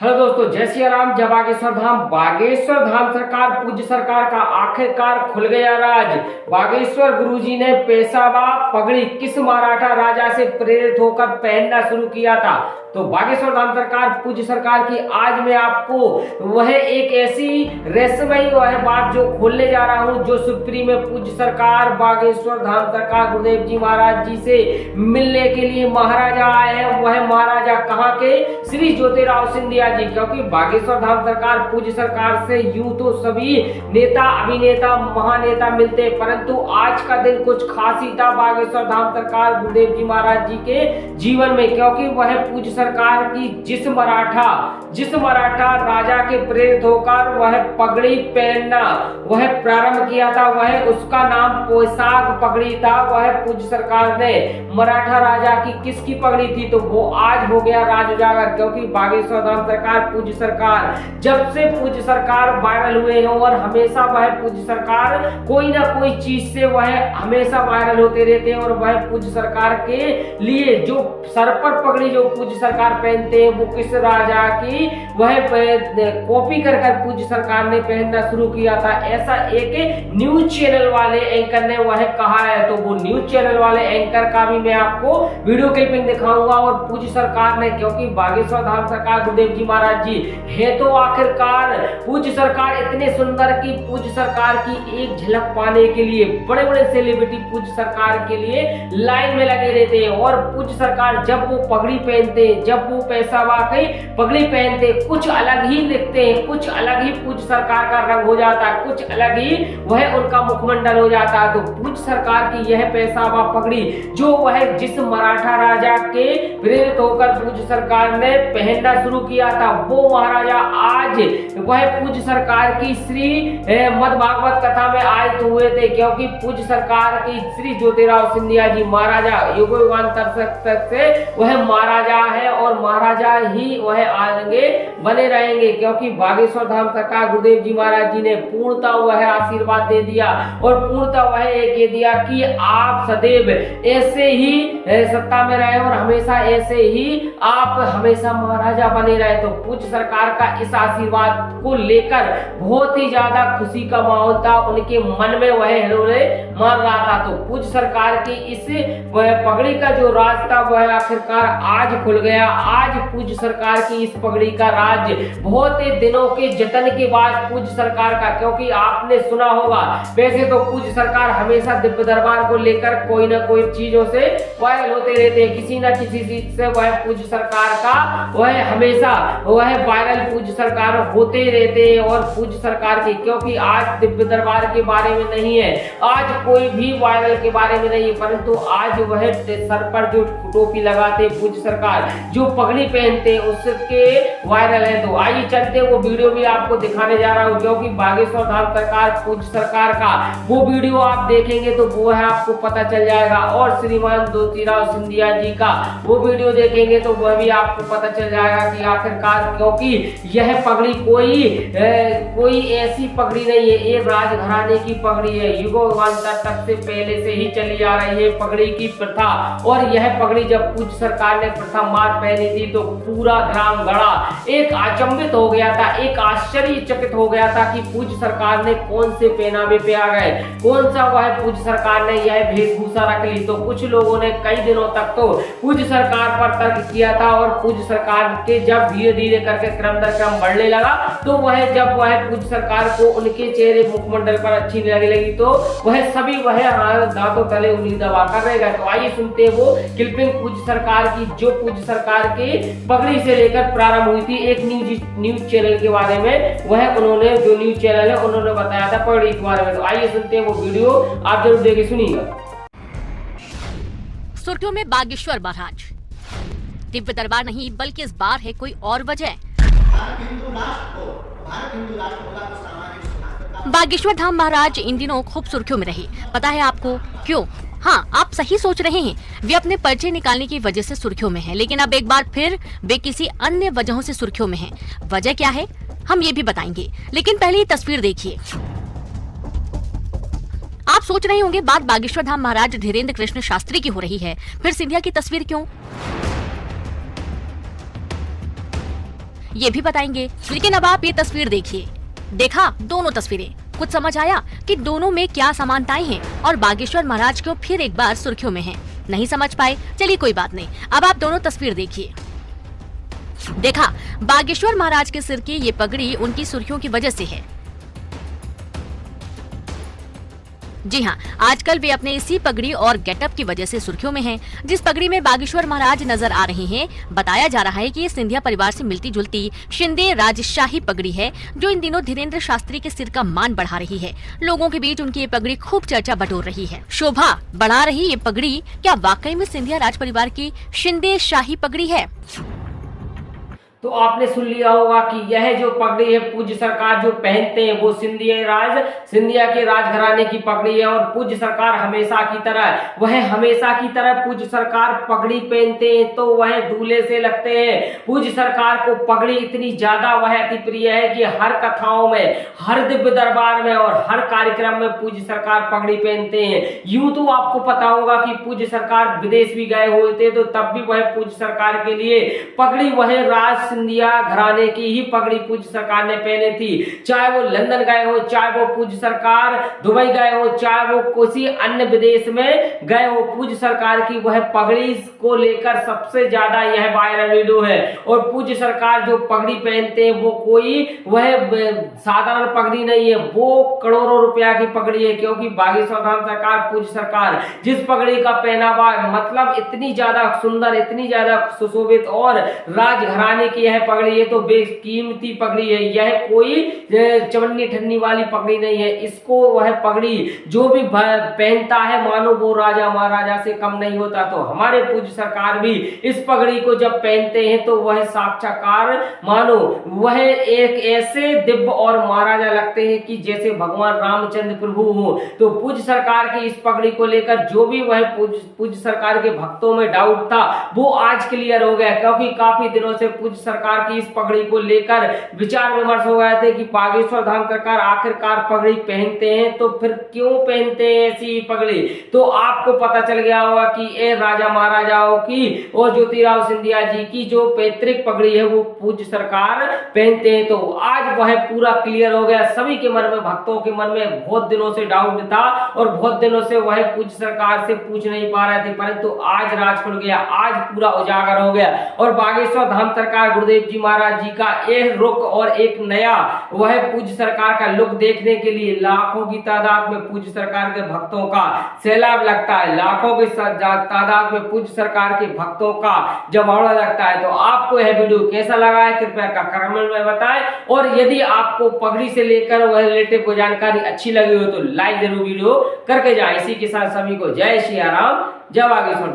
Hello दोस्तों, जय सिया राम। जय बागेश्वर धाम। बागेश्वर धाम सरकार पूज्य सरकार का आखिरकार खुल गया राज। बागेश्वर गुरुजी ने पेशवा पगड़ी किस मराठा राजा से प्रेरित होकर पहनना शुरू किया था? तो बागेश्वर धाम सरकार पूज्य सरकार की आज मैं आपको वह एक ऐसी रहस्यमयी वह बात जो खोलने जा रहा हूं, जो सुप्रीम में पूज्य सरकार बागेश्वर धाम सरकार गुरुदेव जी महाराज जी से मिलने के लिए महाराजा आए हैं। वह महाराजा कहाँ के? श्री ज्योतिराव सिंधिया जी। क्योंकि बागेश्वर धाम सरकार पूज्य सरकार से यूं तो सभी नेता अभिनेता महानेता मिलते, परंतु आज का दिन कुछ खास ही था बागेश्वर धाम सरकार गुरुदेव जी महाराज जी के जीवन में। क्योंकि वह पूज्य सरकार की जिस मराठा राजा के प्रेरित होकर वह पगड़ी पहनना वह प्रारंभ किया था, वह उसका नाम पोशाक पगड़ी था। वह पूज्य सरकार ने मराठा राजा की किसकी पगड़ी थी? तो वो आज हो गया राज उजागर। क्योंकि बागेश्वर धाम सरकार पूज्य सरकार जब से पूज्य सरकार वायरल हुए हैं और हमेशा वह पूज्य सरकार कोई ना कोई चीज से वह हमेशा वायरल होते रहते हैं। और वह पूज्य सरकार के लिए जो सर पर पगड़ी जो पूज्य सरकार पहनते हैं वो किस राजा की वह कॉपी कर पूज्य सरकार ने पहनना शुरू किया था, ऐसा एक न्यूज चैनल वाले एंकर ने वह कहा है। तो वो न्यूज चैनल वाले एंकर का भी मैं आपको वीडियो क्लिपिंग दिखाऊंगा। और पूज्य सरकार ने, क्योंकि बागेश्वर धाम सरकार गुरुदेव जी महाराज जी है तो आखिरकार पूज्य सरकार इतने सुंदर की पूज्य सरकार की एक झलक पाने के लिए बड़े बड़े सेलिब्रिटी पूज्य सरकार के लिए लाइन में लगे रहते हैं। और पूज्य सरकार जब वो पगड़ी पहनते, जब वो पेशवा की पगड़ी पहनते, कुछ अलग ही दिखते हैं, कुछ अलग ही पूज्य सरकार का रंग हो जाता है, कुछ अलग ही वह उनका मुखमंडल हो जाता है। तो पूज्य सरकार की यह पेशवा पगड़ी जो वह जिस मराठा राजा के प्रेरित होकर पूज्य सरकार ने पहनना शुरू किया था, वो महाराजा आज वह पूज्य सरकार की श्री मद्भागवत कथा में आयत हुए थे। क्योंकि पूज्य सरकार की श्री ज्योतिराव सिंधिया जी महाराजा युगो युगांतर तक से वह महाराजा है और महाराजा ही वह आगे बने रहेंगे। क्योंकि बागेश्वर धाम सरकार गुरुदेव जी महाराज जी ने पूर्णतः वह आशीर्वाद दे दिया और पूर्णतः वह एक ये दिया कि आप सदैव ऐसे ही सत्ता में रहे और हमेशा ऐसे ही आप हमेशा महाराजा बने रहे। तो पूज्य सरकार का इस आशीर्वाद को लेकर बहुत ही ज्यादा खुशी का माहौल था, उनके मन में वह हिलोरे मार रहा था। तो पूज्य सरकार की इस वह पगड़ी का जो राज था वह आखिरकार आज खुल गया। आज पूज्य सरकार की इस पगड़ी का राज बहुत ही दिनों के जतन के बाद पूज्य सरकार का, क्योंकि आपने सुना होगा वैसे तो पूज्य सरकार हमेशा दिव्य दरबार को लेकर कोई ना कोई चीजों से वायरल होते रहते हैं, किसी न किसी चीज से वह पूज्य सरकार का वह हमेशा वह वायरल पूज्य सरकार होते रहते हैं। और पूज्य सरकार की, क्योंकि आज दिव्य दरबार के बारे में नहीं है, आज कोई भी वायरल के बारे में नहीं है, परंतु आज वह सर पर जो टोपी लगाते पूज्य सरकार, जो पगड़ी पहनते उसके वायरल है। तो आइए चलते वो वीडियो भी आपको दिखाने जा रहा हूँ। क्योंकि बागेश्वर धाम सरकार पूज्य सरकार का वो वीडियो आप देखेंगे तो वो है आपको पता चल जाएगा। और श्रीमान ज्योतिराव सिंधिया जी का वो वीडियो देखेंगे तो वह भी आपको पता चल जाएगा कि आखिरकार, क्योंकि यह पगड़ी कोई ऐसी पगड़ी नहीं है, ये राजघराने की पगड़ी है। युगोत्तर तक से पहले से ही चली आ रही है पगड़ी की प्रथा। और यह पगड़ी जब पूज्य सरकार ने प्रथम बार पहनी थी तो पूरा ग्राम गड़ा एक अचंभित हो गया था, एक आश्चर्यचकित हो गया था कि पूज्य सरकार ने कौन से पहनावे पे आ गए, कौन सा वह पूज्य सरकार ने यह वेशभूषा रख ली। तो कुछ लोगों ने कई दिनों तक तो पूज्य सरकार पर तर्क किया था। और पूज्य सरकार के जब धीरे धीरे करके क्रम दर क्रम बढ़ने लगा तो वह जब वह पूज्य सरकार को उनके चेहरे मुखमंडल पर अच्छी लगने लगी तो वह सभी वह दांतों तले उंगली दबा कर रह गए। तो आइए सुनते हैं वो क्लिपिंग पूज्य सरकार की, जो पूज्य सरकार के पगड़ी से लेकर प्रारंभ हुई थी एक न्यूज चैनल के बारे में। वह उन्होंने जो न्यूज चैनल है उन्होंने बताया था पगड़ी के बारे में। तो आइए सुनते हैं वो वीडियो, आप जरूर देख के सुनिएगा। सुर्खियों में बागेश्वर महाराज, दिव्य दरबार नहीं बल्कि इस बार है कोई और वजह। बागेश्वर धाम महाराज इन दिनों खूब सुर्खियों में रहे। पता है आपको क्यों? हाँ, आप सही सोच रहे हैं, वे अपने पर्चे निकालने की वजह से सुर्खियों में हैं। लेकिन अब एक बार फिर वे किसी अन्य वजहों से सुर्खियों में हैं। वजह क्या है हम ये भी बताएंगे, लेकिन पहले ये तस्वीर देखिए। आप सोच रहे होंगे बात बागेश्वर धाम महाराज धीरेन्द्र कृष्ण शास्त्री की हो रही है, फिर सिंधिया की तस्वीर क्यों? ये भी बताएंगे। लेकिन अब आप ये तस्वीर देखिए, देखा दोनों तस्वीरें, कुछ समझ आया कि दोनों में क्या समानताएं हैं और बागेश्वर महाराज क्यों फिर एक बार सुर्खियों में हैं? नहीं समझ पाए, चलिए कोई बात नहीं, अब आप दोनों तस्वीर देखिए। देखा, बागेश्वर महाराज के सिर की ये पगड़ी उनकी सुर्खियों की वजह से है। जी हाँ, आजकल वे अपने इसी पगड़ी और गेटअप की वजह से सुर्खियों में हैं। जिस पगड़ी में बागेश्वर महाराज नजर आ रहे हैं, बताया जा रहा है कि ये सिंधिया परिवार से मिलती जुलती शिंदे राजशाही पगड़ी है, जो इन दिनों धीरेन्द्र शास्त्री के सिर का मान बढ़ा रही है। लोगों के बीच उनकी ये पगड़ी खूब चर्चा बटोर रही है। शोभा बढ़ा रही ये पगड़ी क्या वाकई में सिंधिया राज परिवार की शिंदे शाही पगड़ी है? तो आपने सुन लिया होगा कि यह जो पगड़ी है पूज्य सरकार जो पहनते हैं वो सिंधिया के राजघराने की पगड़ी है। और पूज्य सरकार हमेशा की तरह पूज्य सरकार पगड़ी पहनते हैं तो वह दूल्हे से लगते हैं। पूज्य सरकार को पगड़ी इतनी ज्यादा वह अति प्रिय है कि हर कथाओं में, हर दिव्य दरबार में और हर कार्यक्रम में पूज्य सरकार पगड़ी पहनते हैं। यूं तो आपको पता होगा कि पूज्य सरकार विदेश भी गए हुए थे तो तब भी वह पूज्य सरकार के लिए पगड़ी वह राज सिंधिया घराने की ही पगड़ी पूज्य सरकार ने पहनी थी। चाहे वो लंदन गए हो, चाहे वो पूज्य सरकार दुबई गए हो, चाहे वो किसी अन्य विदेश में गए हो, पूज्य सरकार की वह पगड़ी को लेकर सबसे ज्यादा यह वायरल वीडियो है। और पूज्य सरकार जो पगड़ी पहनते हैं वो कोई वह साधारण पगड़ी नहीं है, वो करोड़ों रुपया की पगड़ी है। क्योंकि बागेश्वर धाम सरकार पूज्य सरकार जिस पगड़ी का पहनावा मतलब इतनी ज्यादा सुंदर, इतनी ज्यादा सुशोभित और राजघराने की यह पगड़ी है तो बेकीमती पगड़ी है। यह कोई चवन्नी ठन्नी वाली पगड़ी नहीं है। इसको वह पगड़ी जो भी पहनता है मानो वो राजा महाराजा से कम नहीं होता। तो हमारे पूज्य सरकार भी इस पगड़ी को जब पहनते हैं तो वह साक्षात्कार मानो वह एक ऐसे दिव्य और महाराजा लगते हैं कि जैसे भगवान रामचंद्र प्रभु हो। तो पूज्य सरकार की इस पगड़ी को लेकर जो भी वह पूज्य सरकार के भक्तों में डाउट था वो आज क्लियर हो गया। क्योंकि काफी दिनों से पूज्य सरकार की इस पगड़ी को लेकर विचार विमर्श हो गए थे कि बागेश्वर धाम सरकार आखिरकार पगड़ी पहनते हैं तो फिर क्यों पहनते हैं ऐसी पगड़ी। तो आपको पता चल गया होगा कि ये राजा महाराजाओं की और ज्योतिराव सिंधिया जी की जो पैतृक पगड़ी है वो पूज्य सरकार पहनते हैं। तो आज वह पूरा क्लियर हो गया। सभी के मन में, भक्तों के मन में बहुत दिनों से डाउट था और बहुत दिनों से वह पूज्य सरकार से पूछ नहीं पा रहे थे, परंतु आज राज खुल गया, आज पूरा उजागर हो गया। और बागेश्वर धाम सरकार गुरुदेव जी महाराज जी का एक रुख और एक नया वह पूज्य सरकार का लुक देखने के लिए लाखों की तादाद में पूज्य सरकार के भक्तों का सैलाब लगता है। लाखों की तादाद में पूज्य सरकार के भक्तों का जमावड़ा लगता है। तो आपको यह वीडियो कैसा लगा है कृपया कमेंट में बताएं। और यदि आपको पगड़ी से लेकर वह रिलेटेड कोई जानकारी अच्छी लगी हो तो लाइक जरूर वीडियो करके जाए। इसी के साथ सभी को जय श्री राम, जय बागेश्वर धाम।